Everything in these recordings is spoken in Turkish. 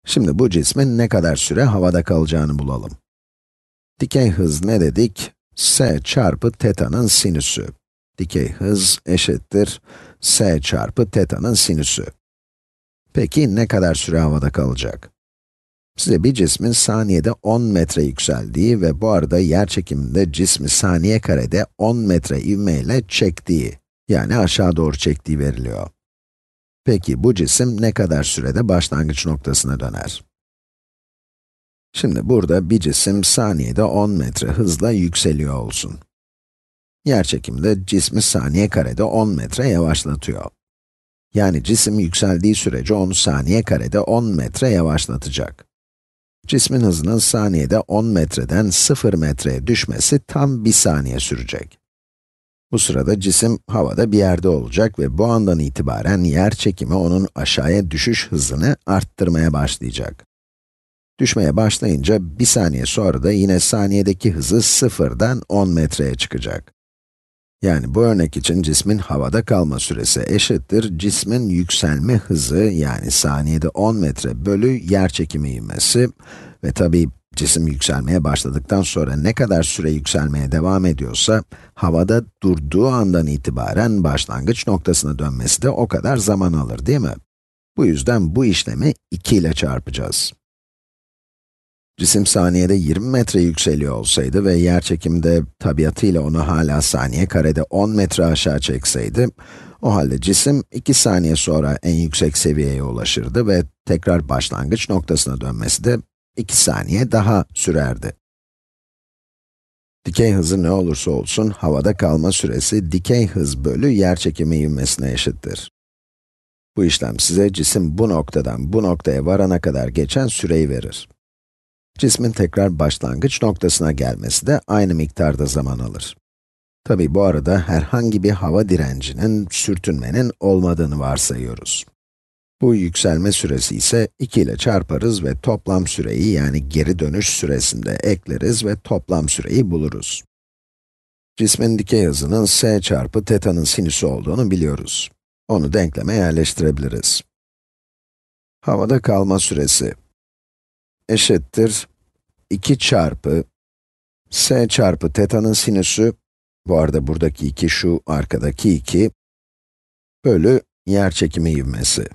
Şimdi bu cismin ne kadar süre havada kalacağını bulalım. Dikey hız ne dedik? S çarpı teta'nın sinüsü. Dikey hız eşittir s çarpı teta'nın sinüsü. Peki ne kadar süre havada kalacak? Size bir cismin saniyede 10 metre yükseldiği ve bu arada yerçekiminde cismi saniye karede 10 metre ivmeyle çektiği, yani aşağı doğru çektiği veriliyor. Peki bu cisim ne kadar sürede başlangıç noktasına döner? Şimdi burada bir cisim saniyede 10 metre hızla yükseliyor olsun. Yerçekimde cismi saniye karede 10 metre yavaşlatıyor. Yani cisim yükseldiği sürece onu saniye karede 10 metre yavaşlatacak. Cismin hızının saniyede 10 metreden 0 metreye düşmesi tam 1 saniye sürecek. Bu sırada cisim havada bir yerde olacak ve bu andan itibaren yerçekimi onun aşağıya düşüş hızını arttırmaya başlayacak. Düşmeye başlayınca 1 saniye sonra da yine saniyedeki hızı 0'dan 10 metreye çıkacak. Yani bu örnek için cismin havada kalma süresi eşittir cismin yükselme hızı, yani saniyede 10 metre bölü yerçekimi ivmesi ve tabii cisim yükselmeye başladıktan sonra ne kadar süre yükselmeye devam ediyorsa, havada durduğu andan itibaren başlangıç noktasına dönmesi de o kadar zaman alır, değil mi? Bu yüzden bu işlemi 2 ile çarpacağız. Cisim saniyede 20 metre yükseliyor olsaydı ve yerçekimde tabiatıyla onu hala saniye karede 10 metre aşağı çekseydi, o halde cisim 2 saniye sonra en yüksek seviyeye ulaşırdı ve tekrar başlangıç noktasına dönmesi de 2 saniye daha sürerdi. Dikey hızı ne olursa olsun, havada kalma süresi dikey hız bölü yerçekimi ivmesine eşittir. Bu işlem size cisim bu noktadan bu noktaya varana kadar geçen süreyi verir. Cismin tekrar başlangıç noktasına gelmesi de aynı miktarda zaman alır. Tabii bu arada herhangi bir hava direncinin, sürtünmenin olmadığını varsayıyoruz. Bu yükselme süresi ise 2 ile çarparız ve toplam süreyi, yani geri dönüş süresinde ekleriz ve toplam süreyi buluruz. Cismin dikey hızının s çarpı teta'nın sinüsü olduğunu biliyoruz. Onu denkleme yerleştirebiliriz. Havada kalma süresi eşittir 2 çarpı s çarpı teta'nın sinüsü, bu arada buradaki 2 şu arkadaki 2, bölü yerçekimi ivmesi.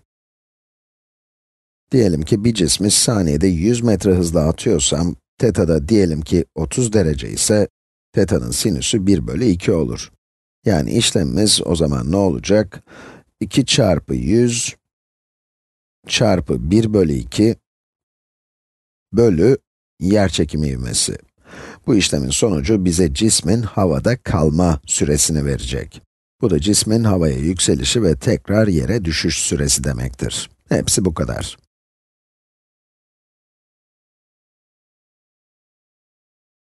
Diyelim ki bir cismi saniyede 100 metre hızla atıyorsam, teta'da diyelim ki 30 derece ise, teta'nın sinüsü 1 bölü 2 olur. Yani işlemimiz o zaman ne olacak? 2 çarpı 100 çarpı 1 bölü 2 bölü yerçekimi ivmesi. Bu işlemin sonucu bize cismin havada kalma süresini verecek. Bu da cismin havaya yükselişi ve tekrar yere düşüş süresi demektir. Hepsi bu kadar.